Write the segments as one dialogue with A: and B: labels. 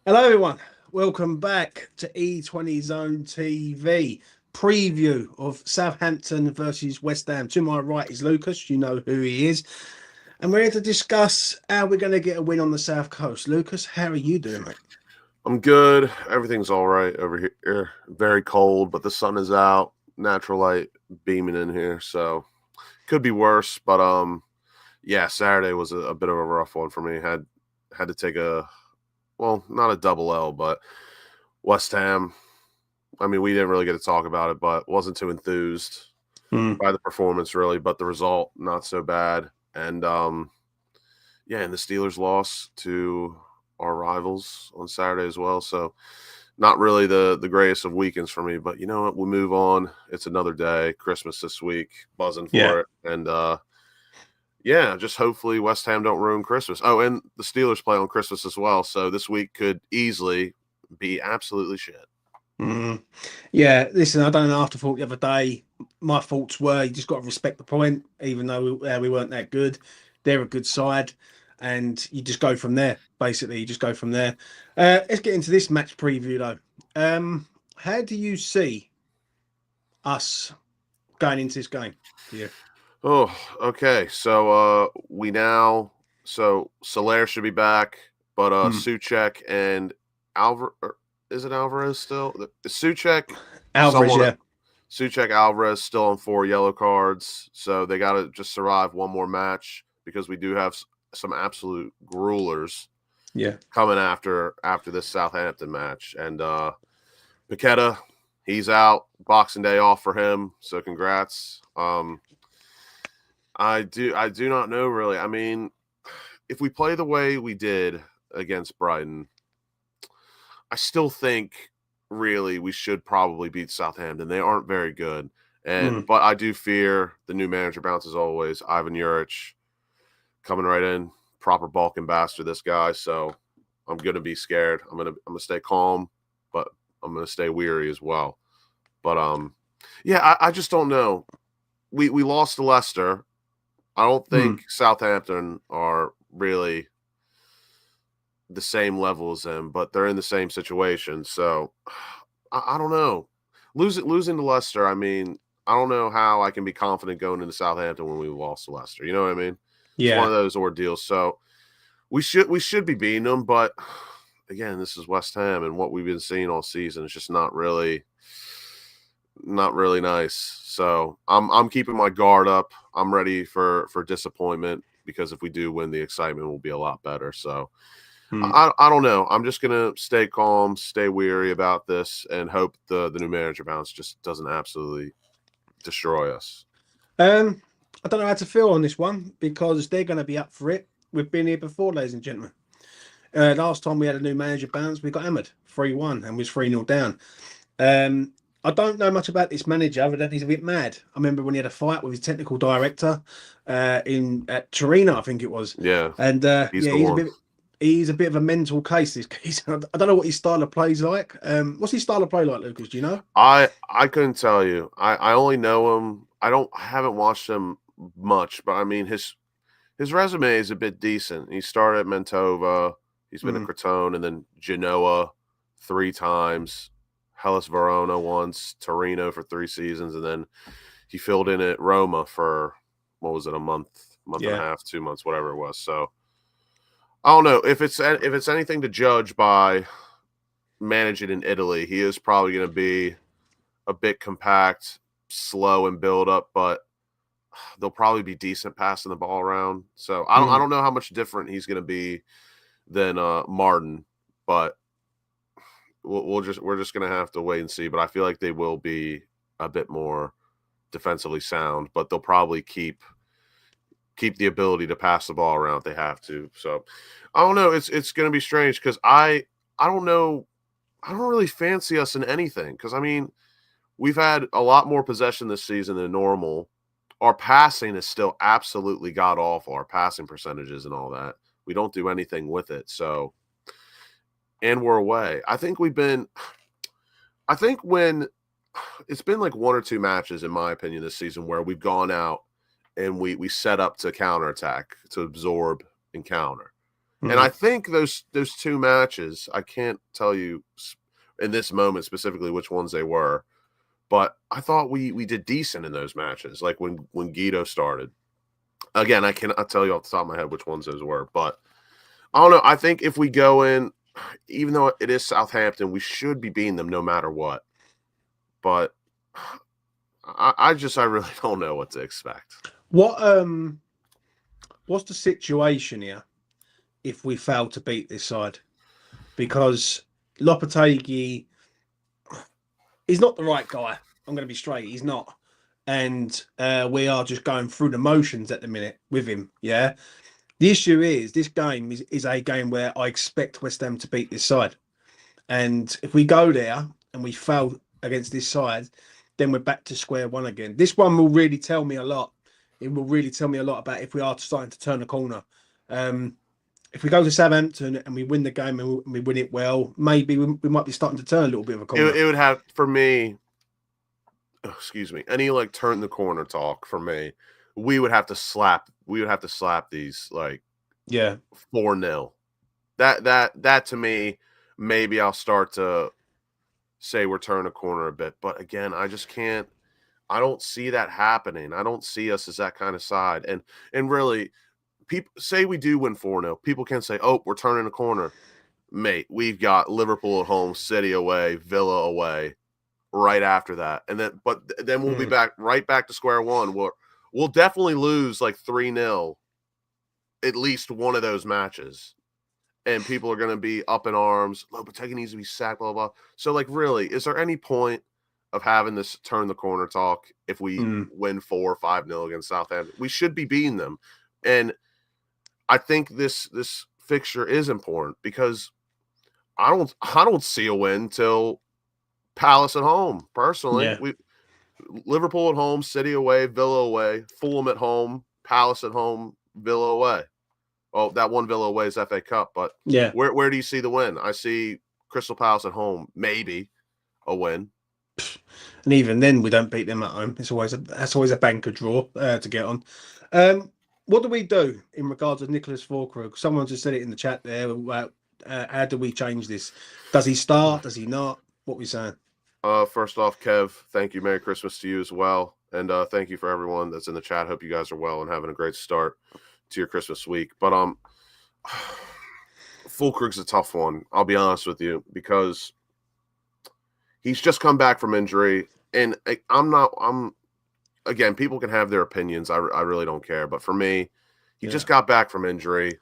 A: Hello, everyone. Welcome back to E20 Zone TV preview of Southampton versus West Ham. To my right is Lucas. You know who he is. And we're here to discuss how we're going to get a win on the South Coast. Lucas, how are you doing, mate?
B: I'm good. Everything's all right over here. Very cold, but the sun is out. Natural light beaming in here, so could be worse. But yeah, Saturday was a bit of a rough one for me. Had to take not a double L, but West Ham. I mean, we didn't really get to talk about it, but wasn't too enthused by the performance, really. But the result, not so bad. And and the Steelers lost to our rivals on Saturday as well. So not really the greatest of weekends for me. But you know what? We'll move on. It's another day. Christmas this week. Buzzing for it. And just hopefully West Ham don't ruin Christmas. Oh, and the Steelers play on Christmas as well. So this week could easily be absolutely shit.
A: Yeah, listen, I done an afterthought the other day. My thoughts were you just got to respect the point, even though we weren't that good. They're a good side, and you just go from there. Basically, you just go from there. Let's get into this match preview, though. How do you see us going into this game? Yeah.
B: Oh, okay. So Soler should be back, but Soucek and is it Alvarez still? Soucek
A: Alvarez, yeah.
B: Soucek Alvarez still on 4 yellow cards, so they got to just survive one more match because we do have some absolute gruelers coming after this Southampton match. And Paqueta, he's out. Boxing Day off for him, so congrats. I do not know really. I mean, if we play the way we did against Brighton, I still think really we should probably beat Southampton. They aren't very good. But I do fear the new manager bounce as always. Ivan Juric coming right in, proper Balkan bastard, this guy. So I'm gonna be scared. I'm gonna stay calm, but I'm gonna stay weary as well. But I just don't know. We lost to Leicester. I don't think Southampton are really the same level as them, but they're in the same situation. So I don't know. Losing to Leicester, I mean, I don't know how I can be confident going into Southampton when we lost to Leicester. You know what I mean?
A: Yeah.
B: It's one of those ordeals. So we should be beating them, but again, this is West Ham, and what we've been seeing all season is just not really nice. So I'm keeping my guard up. I'm ready for disappointment because if we do win, the excitement will be a lot better. So I don't know. I'm just gonna stay calm, stay weary about this, and hope the new manager bounce just doesn't absolutely destroy us.
A: I don't know how to feel on this one because they're going to be up for it. We've been here before, ladies and gentlemen. Last time we had a new manager bounce, we got hammered 3-1 and was 3-0 down. I don't know much about this manager other than he's a bit mad. I remember when he had a fight with his technical director at Torino, I think it was.
B: Yeah,
A: and he's a bit of a mental case. This case. I don't know what his style of play is like. What's his style of play like, Lucas? Do you know?
B: I couldn't tell you. I only know him. I haven't watched him much, but I mean his resume is a bit decent. He started at Mantova. He's been at Crotone and then Genoa 3 times. Hellas Verona once, Torino for 3 seasons, and then he filled in at Roma for a month and a half, 2 months, whatever it was. So I don't know if it's anything to judge by managing in Italy. He is probably going to be a bit compact, slow in build up, but they'll probably be decent passing the ball around. So I don't know how much different he's going to be than Martin, but we're just gonna have to wait and see. But I feel like they will be a bit more defensively sound, but they'll probably keep the ability to pass the ball around if they have to. So I don't know. It's gonna be strange because I don't know. I don't really fancy us in anything because I mean we've had a lot more possession this season than normal. Our passing is still absolutely god awful. Our passing percentages and all that. We don't do anything with it. So and we're away. I think when it's been like one or two matches, in my opinion, this season where we've gone out and we set up to counterattack, to absorb and counter. And I think those two matches, I can't tell you in this moment specifically which ones they were, but I thought we did decent in those matches, like when Guido started. Again, I cannot tell you off the top of my head which ones those were, but I don't know. I think if we go in, even though it is Southampton, we should be beating them no matter what. But I really don't know what to expect.
A: What's the situation here if we fail to beat this side? Because Lopetegui is not the right guy. I'm going to be straight. He's not. And we are just going through the motions at the minute with him. Yeah. The issue is this game is a game where I expect West Ham to beat this side. And if we go there and we fail against this side, then we're back to square one again. This one will really tell me a lot. It will really tell me a lot about if we are starting to turn a corner. If we go to Southampton and we win the game and we win it well, maybe we might be starting to turn a little bit of a corner.
B: It would have, for me, excuse me, any like turn the corner talk for me, we would have to slap these like 4-0. That to me, maybe I'll start to say we're turning a corner a bit. But again, I just can't. I don't see that happening. I don't see us as that kind of side. And really, people say we do win 4-0. People can say, "Oh, we're turning a corner." Mate, we've got Liverpool at home, City away, Villa away, right after that, and then we'll be right back to square one. We'll definitely lose like 3-0, at least one of those matches. And people are going to be up in arms. Lopetegui needs to be sacked, blah, blah. So, like, really, is there any point of having this turn the corner talk if we win 4 or 5-0 against Southampton? We should be beating them. And I think this fixture is important because I don't see a win till Palace at home, personally.
A: Yeah.
B: Liverpool at home, City away, Villa away, Fulham at home, Palace at home, Villa away. Oh, that one Villa away is FA Cup, but
A: yeah,
B: where do you see the win? I see Crystal Palace at home, maybe a win.
A: And even then, we don't beat them at home. That's always a banker draw to get on. What do we do in regards to Nicholas Whufc? Someone just said it in the chat there. How do we change this? Does he start? Does he not? What are we saying?
B: First off, Kev, thank you. Merry Christmas to you as well. And thank you for everyone that's in the chat. Hope you guys are well and having a great start to your Christmas week. But Fulkrug's a tough one, I'll be honest with you, because he's just come back from injury. And again, people can have their opinions. I really don't care. But for me, he just got back from injury.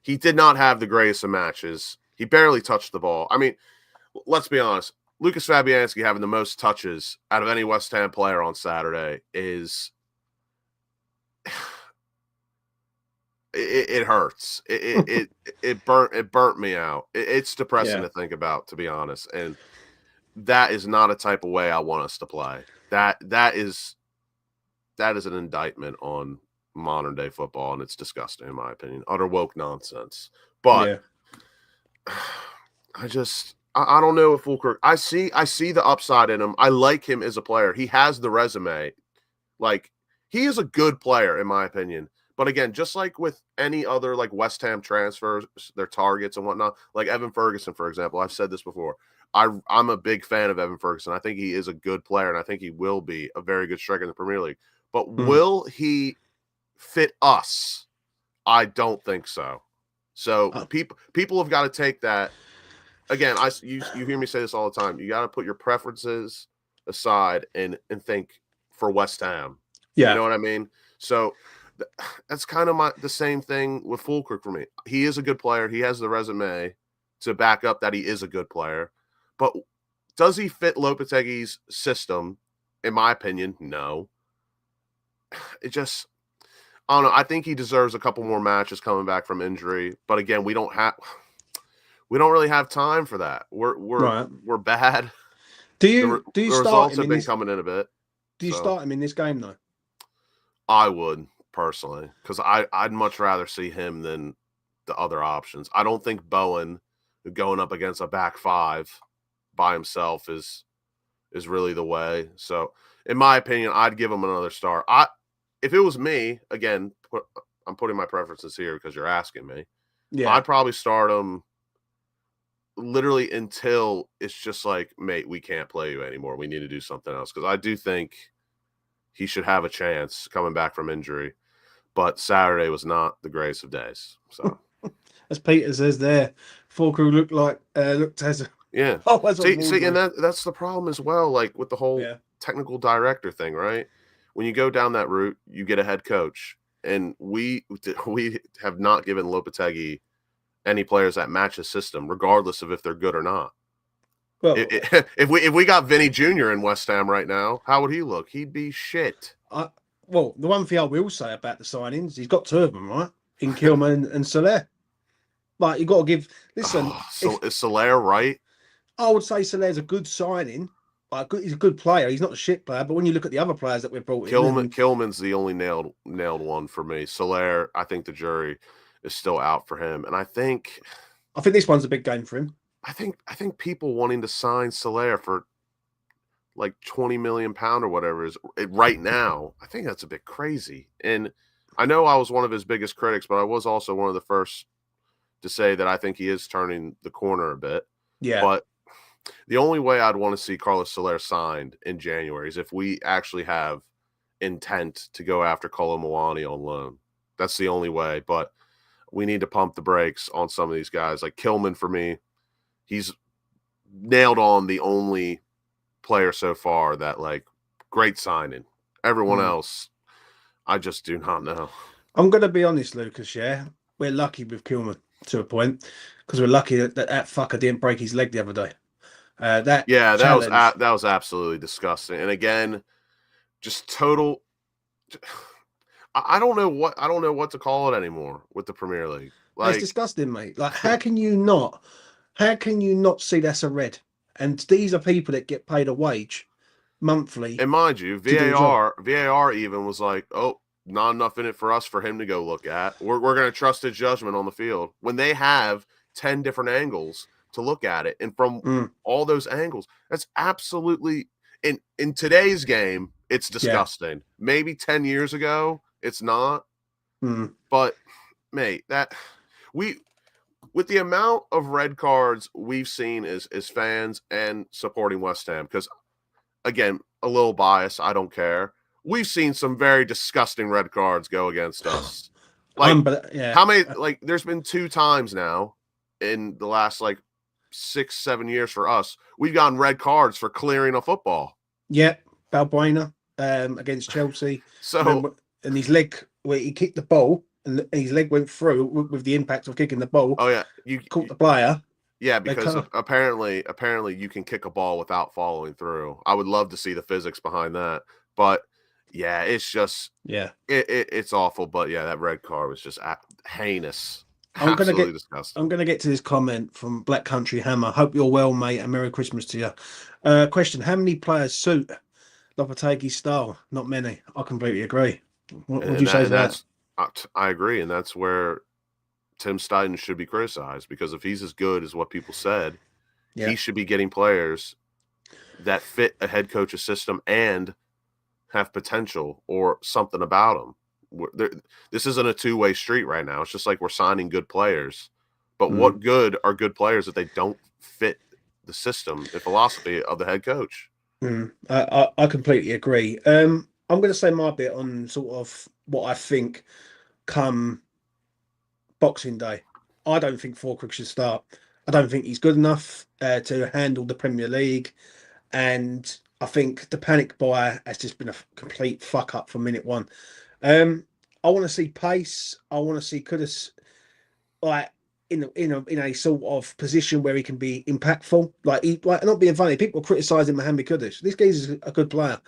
B: He did not have the greatest of matches. He barely touched the ball. I mean, let's be honest. Lucas Fabianski having the most touches out of any West Ham player on Saturday is it hurts. It burnt me out. It's depressing to think about, to be honest. And that is not a type of way I want us to play. That is an indictment on modern day football, and it's disgusting in my opinion. Utter woke nonsense. But I don't know if Fulkrug. I see the upside in him. I like him as a player. He has the resume. Like, he is a good player in my opinion. But again, just like with any other like West Ham transfers, their targets and whatnot, like Evan Ferguson, for example, I've said this before. I'm a big fan of Evan Ferguson. I think he is a good player, and I think he will be a very good striker in the Premier League. But will he fit us? I don't think so. So people have got to take that. Again, you hear me say this all the time. You got to put your preferences aside and think for West Ham. Yeah. You know what I mean? So that's kind of the same thing with Fulkrug for me. He is a good player. He has the resume to back up that he is a good player. But does he fit Lopetegui's system? In my opinion, no. It just, I don't know. I think he deserves a couple more matches coming back from injury. But again, we don't really have time for that. We're bad.
A: Do you
B: the
A: start
B: results
A: him
B: have been coming in a bit?
A: Do you start him in this game though?
B: I would personally, because I'd much rather see him than the other options. I don't think Bowen going up against a back five by himself is really the way. So, in my opinion, I'd give him another star. If it was me, again, I'm putting my preferences here because you're asking me.
A: Yeah.
B: I'd probably start him literally until it's just like, mate, we can't play you anymore. We need to do something else. Because I do think he should have a chance coming back from injury. But Saturday was not the greatest of days. So,
A: as Peter says there, Fulcrum looked as
B: yeah. See, and that's the problem as well. Like with the whole technical director thing, right? When you go down that route, you get a head coach, and we have not given Lopetegui any players that match his system, regardless of if they're good or not. Well, if we got Vinny Jr. in West Ham right now, how would he look? He'd be shit.
A: Well, the one thing I will say about the signings, he's got two of them, right? In Kilman and Soler. Like, you got to give. Listen,
B: is Soler right?
A: I would say Soler's a good signing. Like, he's a good player. He's not a shit player, but when you look at the other players that we've brought in,
B: Kilman's the only nailed one for me. Soler, I think the jury is still out for him, and I think
A: this one's a big game for him.
B: I think people wanting to sign Soler for like £20 million or whatever is right now, I think that's a bit crazy. And I know I was one of his biggest critics, but I was also one of the first to say that I think he is turning the corner a bit.
A: Yeah.
B: But the only way I'd want to see Carlos Soler signed in January is if we actually have intent to go after Kolo Muani on loan. That's the only way. But we need to pump the brakes on some of these guys. Like Kilman, for me, he's nailed on the only player so far that, like, great signing. Everyone else, I just do not know.
A: I'm going to be honest, Lucas, yeah? We're lucky with Kilman to a point because we're lucky that fucker didn't break his leg the other day. That was absolutely disgusting. And again, just total. I don't know what to call it anymore with the Premier League. Like, it's disgusting, mate. Like, how can you not see that's a red? And these are people that get paid a wage monthly.
B: And mind you, VAR even was like, oh, not enough in it for us for him to go look at. We're going to trust his judgment on the field when they have 10 different angles to look at it. And from all those angles, that's absolutely in today's game, it's disgusting. Yeah. Maybe 10 years ago, it's not. But mate, with the amount of red cards we've seen as fans and supporting West Ham, because again, a little bias, I don't care. We've seen some very disgusting red cards go against us. Like, how many? Like, there's been 2 times now in the last 6-7 years for us. We've gotten red cards for clearing a football.
A: Yeah, Balbuena against Chelsea.
B: So,
A: and his leg, where he kicked the ball, and his leg went through with the impact of kicking the ball.
B: Oh yeah,
A: you caught the player.
B: Yeah, because apparently you can kick a ball without following through. I would love to see the physics behind that, but yeah, it's just it's awful. But yeah, that red card was just heinous. Absolutely disgusting.
A: I'm gonna get to this comment from Black Country Hammer. Hope you're well, mate, and Merry Christmas to you. Question: how many players suit Lopetegui's style? Not many. I completely agree. What would you say to that?
B: I agree, and that's where Tim Steidten should be criticized, because if he's as good as what people said, he should be getting players that fit a head coach's system and have potential or something about them. This isn't a two-way street right now. It's just like we're signing good players, but what good are good players if they don't fit the system, the philosophy of the head coach?
A: I completely agree. I'm going to say my bit on sort of what I think come Boxing Day. I don't think Whufc should start. I don't think he's good enough to handle the Premier League, and I think the panic buy has just been a complete fuck up from minute one. I want to see pace. I want to see Kudus in a sort of position where he can be impactful. Like not being funny. People criticizing Mohamed Kudus. This guy is a good player,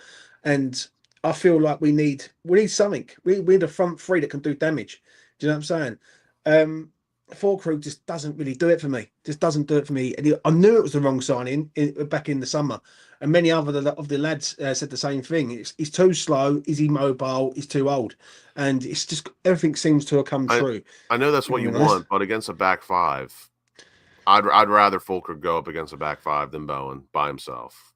A: and I feel like we need something. We need a front three that can do damage. Do you know what I'm saying? Whufc just doesn't really do it for me. Just doesn't do it for me. And I knew it was the wrong signing back in the summer. And many other of the lads said the same thing. He's too slow. Is he mobile? He's too old. And it's just everything seems to have come true.
B: I know that's what you want, but against a back five, I'd rather Fulker go up against a back five than Bowen by himself.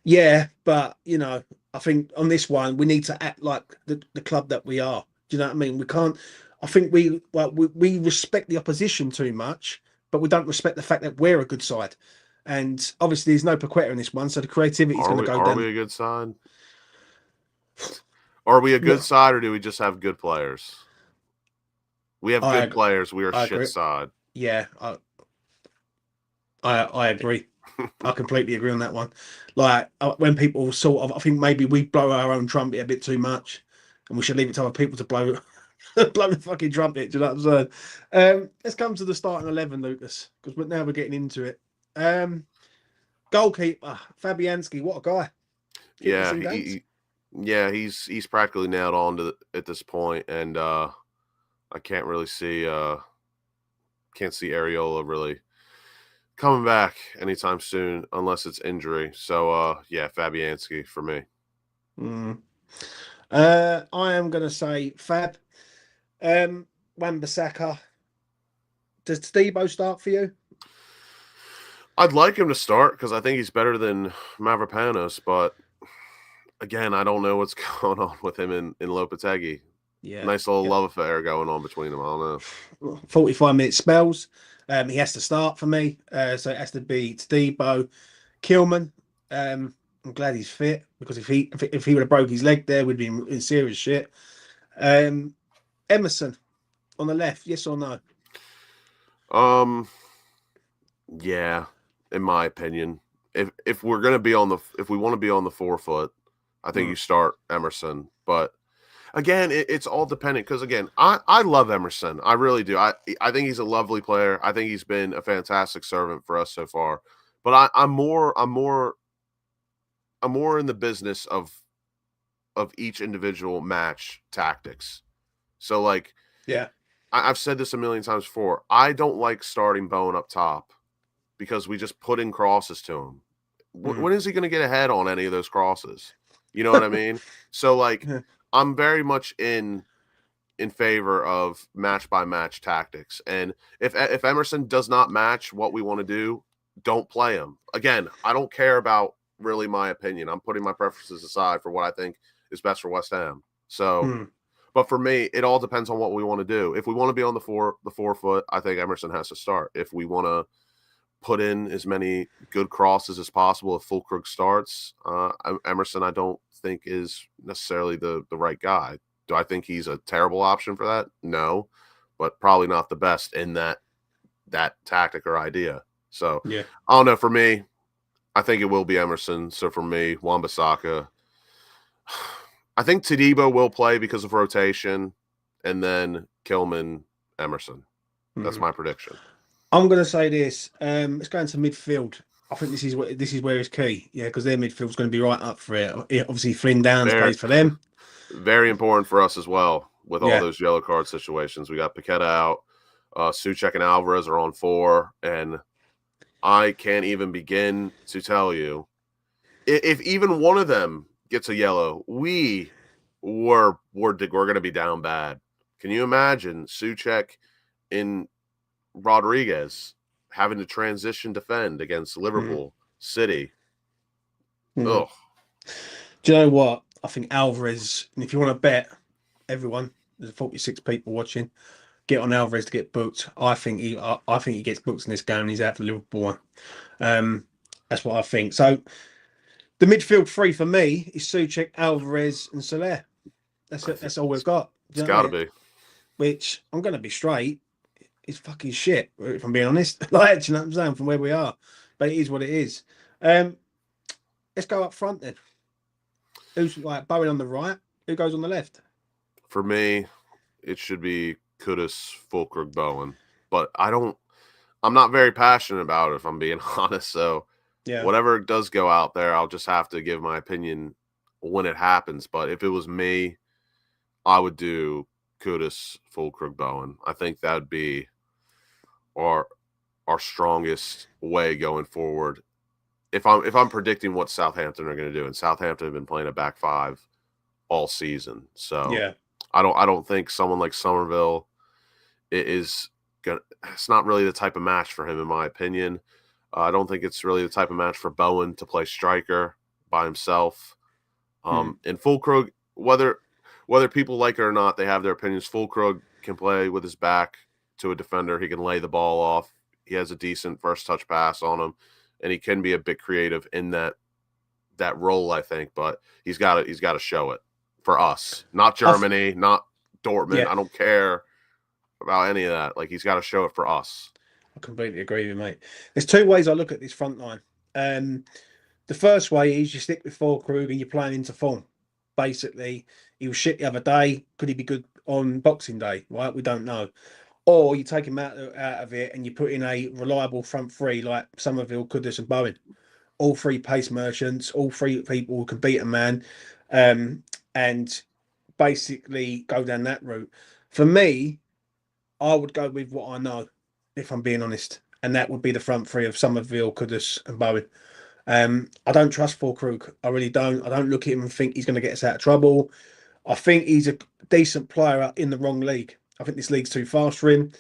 A: Yeah, but I think on this one we need to act like the club that we are. Do you know what I mean? We can't. I think we respect the opposition too much, but we don't respect the fact that we're a good side. And obviously, there's no Paqueta in this one, so the creativity is going to go
B: Are
A: down.
B: we a good side? Are we a good
A: No,
B: side, or do we just have good players? We have good players. We are
A: I
B: shit
A: agree.
B: side.
A: Yeah, I agree. I completely agree on that one. Like when people sort of, I think maybe we blow our own trumpet a bit too much, and we should leave it to other people to blow blow the fucking trumpet. Do you know what I'm saying? Let's come to the starting 11, Lucas, because now we're getting into it. Goalkeeper Fabianski, what a guy! Keeping us
B: Yeah,
A: in games.
B: he's practically nailed on at this point, and I can't really see can't see Areola really coming back anytime soon unless it's injury. So yeah, Fabianski for me.
A: Mm. I am going to say Fab. Wan-Bissaka. Does Debo start for you?
B: I'd like him to start because I think he's better than Mavropanos, but again, I don't know what's going on with him in Lopetegui.
A: Yeah.
B: Nice little love affair going on between them. I don't know.
A: 45-minute spells. He has to start for me. So it has to be Debo. Kilman. I'm glad he's fit because if he would have broke his leg there, we'd be in serious shit. Emerson on the left, yes or no?
B: Yeah, in my opinion, if we're gonna be on the if we want to be on the 4-foot, I think you start Emerson. But again, it's all dependent because again, I love Emerson, I really do. I think he's a lovely player. I think he's been a fantastic servant for us so far. But I'm more in the business of each individual match tactics. So like,
A: Yeah.
B: I've said this a million times before. I don't like starting Bowen up top because we just put in crosses to him. When is he going to get ahead on any of those crosses? You know what I mean? So like, I'm very much in favor of match by match tactics. And if Emerson does not match what we want to do, don't play him. Again, I don't care about really my opinion. I'm putting my preferences aside for what I think is best for West Ham. So, but for me, it all depends on what we want to do. If we want to be on the 4-foot, I think Emerson has to start. If we want to put in as many good crosses as possible if Fulkrug starts, Emerson I don't think is necessarily the right guy. Do I think he's a terrible option for that? No, but probably not the best in that tactic or idea. So
A: Yeah.
B: I don't know. For me, I think it will be Emerson. So for me, Wan-Bissaka. I think Tadibo will play because of rotation, and then Kilman, Emerson. That's my prediction.
A: I'm going to say this. Let's go into midfield. I think this is where it's key. Yeah, because their midfield's going to be right up for it. Obviously, Flynn Downs plays for them.
B: Very important for us as well with all
A: Yeah.
B: those yellow card situations. We got Paqueta out. Soucek and Alvarez are on 4, and I can't even begin to tell you if even one of them gets a yellow, we're going to be down bad. Can you imagine Soucek in Rodriguez having to transition defend against Liverpool City? Ugh.
A: Do you know what? I think Alvarez, and if you want to bet, everyone, there's 46 people watching, get on Alvarez to get booked. I think he gets booked in this game and he's out for Liverpool. That's what I think. So the midfield 3 for me is Soucek, Alvarez, and Soler. That's all we've got.
B: It's got to be.
A: Which I'm going to be straight. It's fucking shit, if I'm being honest. Like, do you know what I'm saying? From where we are, but it is what it is. Let's go up front then. Who's like Bowen on the right? Who goes on the left?
B: For me, it should be Kudus, Fulkrug, Bowen. But I'm not very passionate about it, if I'm being honest. So whatever does go out there, I'll just have to give my opinion when it happens. But if it was me, I would do Kudus, Fulkrug, Bowen. I think that would be our strongest way going forward. If I'm predicting what Southampton are going to do, and Southampton have been playing a back 5 all season, so I don't think someone like Somerville is it's not really the type of match for him, in my opinion. I don't think it's really the type of match for Bowen to play striker by himself. And Fulkrug, whether people like it or not, they have their opinions. Fulkrug can play with his back to a defender. He can lay the ball off. He has a decent first touch pass on him, and he can be a bit creative in that role, I think. But he's got to show it for us, not Germany, not Dortmund.
A: Yeah.
B: I don't care about any of that. Like, he's got to show it for us.
A: I completely agree with you, mate. There's two ways I look at this front line. The first way is you stick with Fulkrug and you're playing into form. Basically, he was shit the other day. Could he be good on Boxing Day? Right, we don't know. Or you take him out of it and you put in a reliable front three like Somerville, Kudus, and Bowen. All three pace merchants, all three people who can beat a man, and basically go down that route. For me, I would go with what I know, if I'm being honest, and that would be the front three of Somerville, Kudus, and Bowen. I don't trust Fulkrug. I really don't. I don't look at him and think he's going to get us out of trouble. I think he's a decent player in the wrong league. I think this league's too fast for him,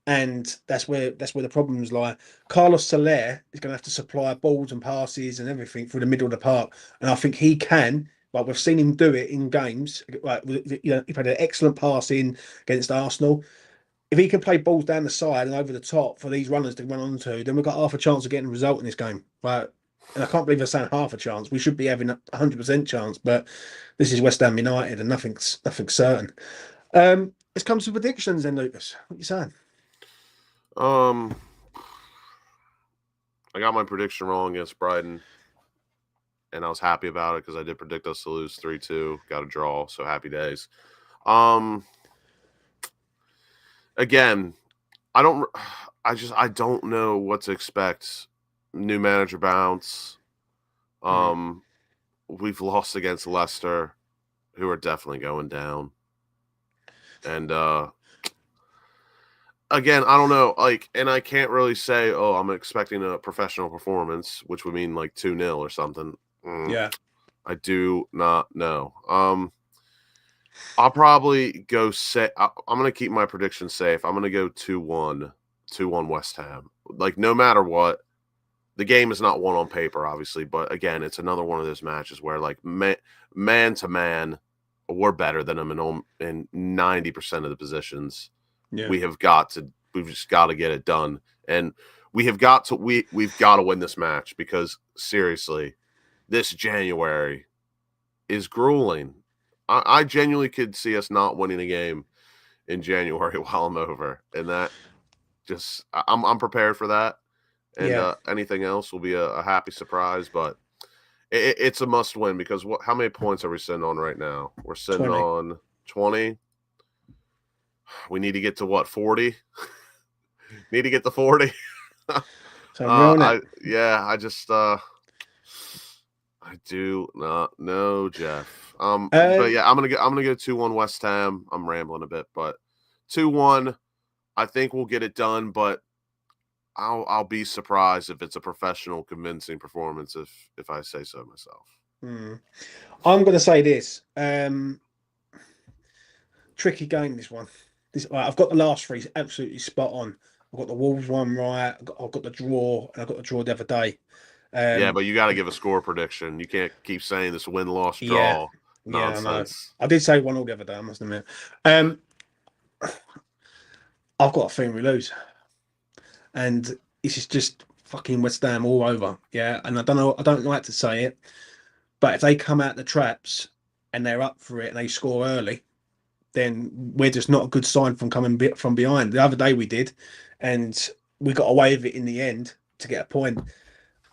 A: and that's where the problems lie. Carlos Soler is going to have to supply balls and passes and everything through the middle of the park, and I think he can. But we've seen him do it in games. Like, you know, he had an excellent pass in against Arsenal. If he can play balls down the side and over the top for these runners to run onto, then we've got half a chance of getting a result in this game. Right? And I can't believe I'm saying half a chance. We should be having a 100% chance, but this is West Ham United and nothing's certain. Let's come to predictions then, Lucas. What are you saying?
B: I got my prediction wrong against Brighton, and I was happy about it because I did predict us to lose 3-2. Got a draw, so happy days. Again, I don't know what to expect. New manager bounce. We've lost against Leicester, who are definitely going down. And again, I don't know. Like, and I can't really say, oh, I'm expecting a professional performance, which would mean like 2-0 or something.
A: Yeah.
B: I do not know. I'll probably go I'm going to keep my prediction safe. I'm going to go 2-1 West Ham. Like, no matter what, the game is not won on paper, obviously, but again, it's another one of those matches where, like, man to man, we're better than them in 90% of the positions. Yeah. We've just got to get it done, and we've got to win this match because seriously, this January is grueling. I genuinely could see us not winning a game in January while I'm over, and that just I'm prepared for that. And anything else will be a happy surprise, but it's a must win because how many points are we sitting on right now? We're sitting
A: 20.
B: On 20. We need to get to what, 40? Need to get to 40. I do not know, Jeff. But yeah, I'm gonna go 2-1 West Ham. I'm rambling a bit, but 2-1. I think we'll get it done, but I'll be surprised if it's a professional, convincing performance if I say so myself.
A: I'm going to say this. Tricky game, this one. I've got the last three absolutely spot on. I've got the Wolves one right. I've got the draw, and I've got the draw the other day.
B: Yeah, but you got to give a score prediction. You can't keep saying this win-loss draw nonsense.
A: I did say 1-1 the other day, I must admit. I've got a feeling we lose. And this is just fucking West Ham all over. Yeah. And I don't like to say it, but if they come out the traps and they're up for it and they score early, then we're just not a good sign from coming from behind. The other day we did, and we got away with it in the end to get a point.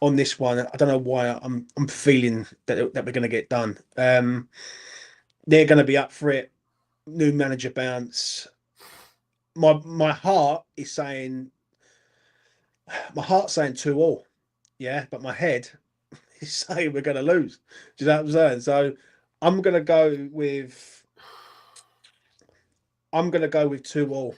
A: On this one, I don't know why I'm feeling that we're going to get done. They're going to be up for it. New manager bounce. My heart is saying 2-2, yeah, but my head is saying we're going to lose. Do you know what I'm saying? So I'm going to go with 2-2.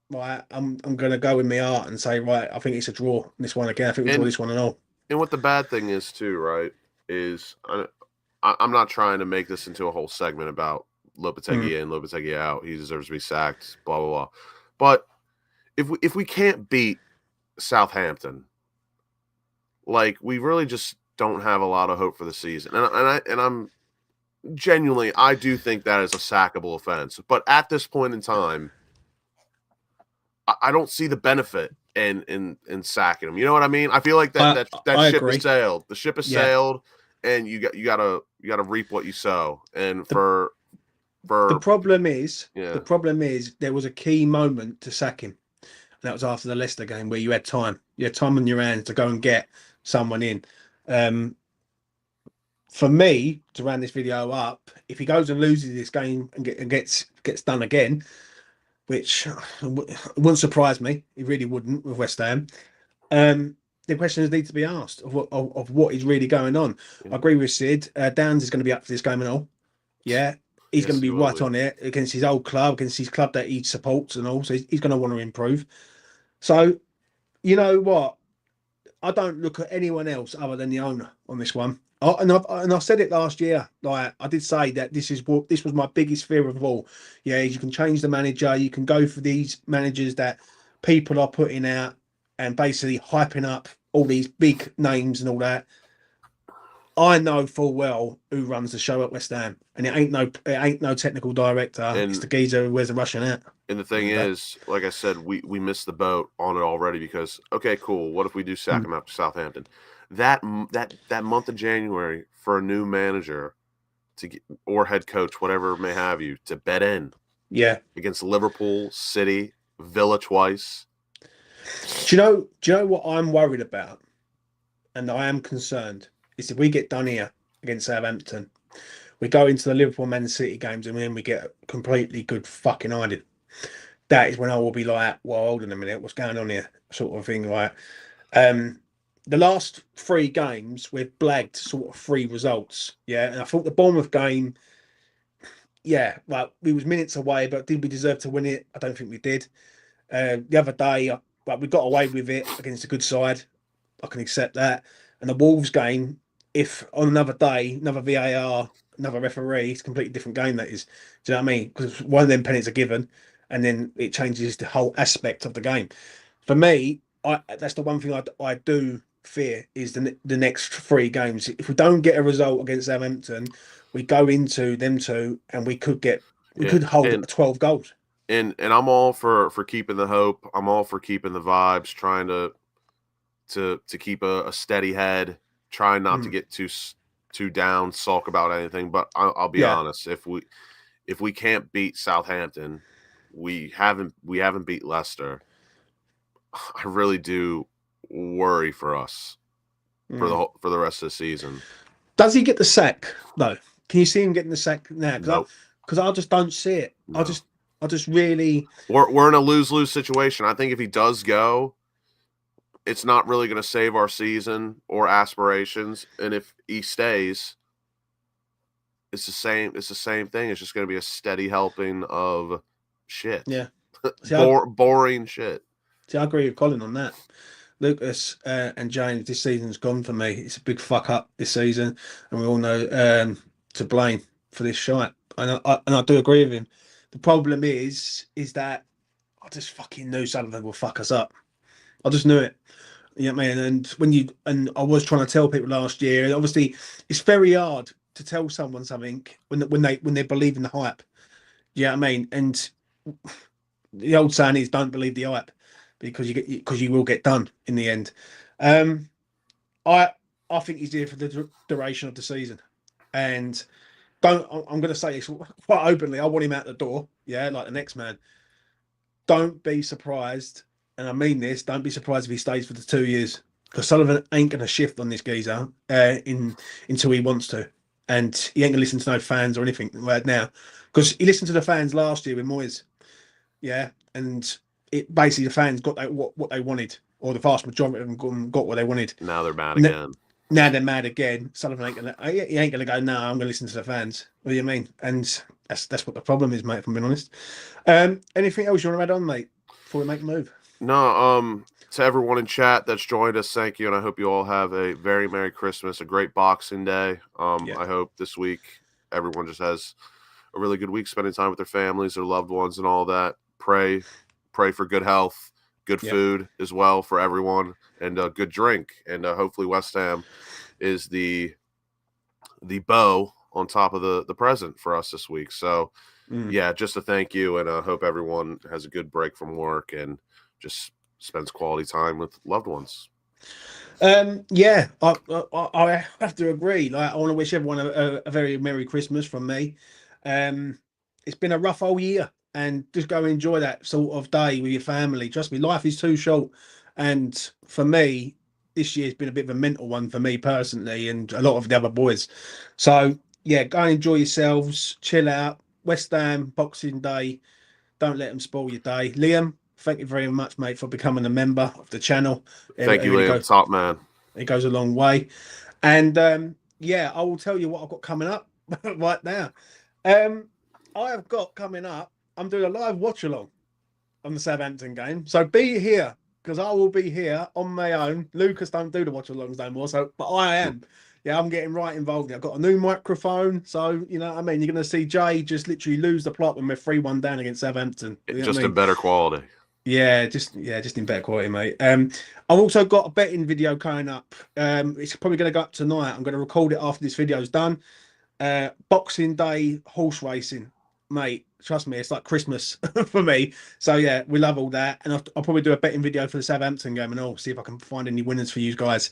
A: Right, I'm going to go with my heart and say, right, I think it's a draw. This one again, I think we draw this one and all.
B: And what the bad thing is too, right, is I'm not trying to make this into a whole segment about Lopetegui in, Lopetegui out. He deserves to be sacked, blah, blah, blah. But if we can't beat Southampton, like we really just don't have a lot of hope for the season. And I'm genuinely, I do think that is a sackable offense. But at this point in time, I don't see the benefit in sacking him. You know what I mean? I feel like that
A: I
B: ship has
A: agree.
B: sailed. The ship has
A: Yeah.
B: sailed, and you gotta reap what you sow. And
A: The,
B: for
A: the problem
B: yeah,
A: is there was a key moment to sack him. And that was after the Leicester game where you had time. You had time on your hands to go and get someone in. Um, for me, to round this video up, if he goes and loses this game and gets done again, which wouldn't surprise me, it really wouldn't with West Ham. The questions need to be asked of what is really going on.
B: yeah.
A: I agree with Sid. Downs is going to be up for this game and all. Yeah, he's going
B: Yes,
A: to
B: he
A: be
B: will
A: right
B: be.
A: on it against his old club, against his club that he supports and all. So he's going to want to improve. So you know what? I don't look at anyone else other than the owner on this one. And I said it last year. Like I did say that this was my biggest fear of all. Yeah, you can change the manager. You can go for these managers that people are putting out and basically hyping up all these big names and all that. I know full well who runs the show at West Ham, and it ain't no technical director. It's
B: And
A: the geezer who wears a Russian hat.
B: and the
A: End
B: thing
A: of the day.
B: is, like I said, we missed the boat on it already because okay, cool. What if we do sack
A: Mm,
B: him after Southampton? That month of January for a new manager to get, or head coach, whatever may have you, to bet in
A: yeah.
B: against Liverpool, City, Villa twice.
A: Do you know what I'm worried about? And I am concerned, is if we get done here against Southampton, we go into the Liverpool Man City games and then we get a completely good fucking idea. That is when I will be like, well, hold on a minute, what's going on here? Sort of thing. Like, um, the last three games we've blagged sort of three results. Yeah. And I thought the Bournemouth game, yeah, well, we was minutes away, but did we deserve to win it? I don't think we did. The other day, but we got away with it against a good side. I can accept that. And the Wolves game, if on another day, another VAR, another referee, it's a completely different game. That is, do you know what I mean? Because one of them penalties are given, and then it changes the whole aspect of the game. For me, that's the one thing I do fear is the next three games. If we don't get a result against Southampton, we go into them two, and we
B: Yeah,
A: could hold 12 goals.
B: and I'm all for keeping the hope. I'm all for keeping the vibes, trying to keep a steady head, trying not to
A: Mm.
B: get too down, sulk about anything. But I'll be
A: Yeah,
B: honest, if we can't beat Southampton, we haven't beat Leicester. I really do worry for us
A: mm.
B: for the rest of the season.
A: Does he get the sack though? Can you see him getting the sack now?
B: Nope,
A: Because I just don't see it.
B: no.
A: I just really
B: We're in a lose-lose situation. I think if he does go, it's not really going to save our season or aspirations. And if he stays, it's the same. It's the same thing. It's just going to be a steady helping of shit,
A: yeah. See, I,
B: boring shit.
A: I agree with Colin on that. Lucas and James, this season's gone for me. It's a big fuck up this season, and we all know to blame for this shite. And I do agree with him. The problem is that I just fucking knew Sullivan will fuck us up. I just knew it. You know what I mean? And I was trying to tell people last year, and obviously it's very hard to tell someone something when they believe in the hype. You know what I mean? And the old saying is don't believe the hype because you will get done in the end. Um, I I think he's here for the duration of the season, and don't. I'm going to say this quite openly. I want him out the door. Yeah, like the next man. Don't be surprised, and I mean this. Don't be surprised if he stays for the 2 years because Sullivan ain't going to shift on this geezer in until he wants to, and he ain't going to listen to no fans or anything right now because he listened to the fans last year with Moyes. Yeah, and it basically the fans got what they wanted, or the vast majority of them got what they wanted.
B: Now they're mad
A: N-
B: again.
A: Now they're mad again. Sullivan he ain't gonna go. No, I'm gonna listen to the fans. What do you mean? And that's what the problem is, mate. If I'm being honest. Anything else you want to add on, mate, before we make a move?
B: No, to everyone in chat that's joined us, thank you, and I hope you all have a very Merry Christmas, a great Boxing Day.
A: Yeah,
B: I hope this week everyone just has a really good week spending time with their families, their loved ones, and all that. Pray for good health. good food as well for everyone, and a good drink. And hopefully West Ham is the bow on top of the present for us this week. So yeah, just a thank you, and I hope everyone has a good break from work and just spends quality time with loved ones.
A: Yeah, I have to agree. Like, I want to wish everyone a very Merry Christmas from me. It's been a rough old year, and just go enjoy that sort of day with your family. Trust me, life is too short, and for me, this year's been a bit of a mental one for me personally, and a lot of the other boys. So yeah, go and enjoy yourselves, chill out. West Ham Boxing Day. Don't let them spoil your day. Liam, thank you very much, mate, for becoming a member of the channel.
B: Thank you, Liam. Top man.
A: It goes a long way. And yeah, I will tell you what I've got coming up right now. I have got coming up, I'm doing a live watch along on the Southampton game. So be here, because I will be here on my own. Lucas don't do the watch alongs no more, but I am. Yeah, I'm getting right involved. I've got a new microphone, so you know what I mean. You're going to see Jay just literally lose the plot when we're 3-1 down against Southampton.
B: Just in better quality.
A: Yeah, just in better quality, mate. I've also got a betting video coming up. It's probably going to go up tonight. I'm going to record it after this video's done. Boxing Day horse racing, mate. Trust me, it's like Christmas for me. So yeah, we love all that, and I'll probably do a betting video for the Southampton game, and I'll see if I can find any winners for you guys.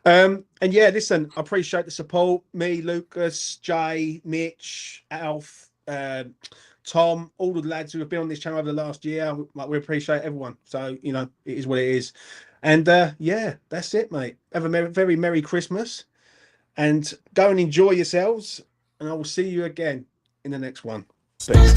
A: And yeah, listen, I appreciate the support. Me, Lucas, Jay, Mitch, Alf, Tom, all the lads who have been on this channel over the last year. Like, we appreciate everyone. So you know, it is what it is. And yeah, that's it, mate. Have a very Merry Christmas, and go and enjoy yourselves. And I will see you again in the next one. Peace.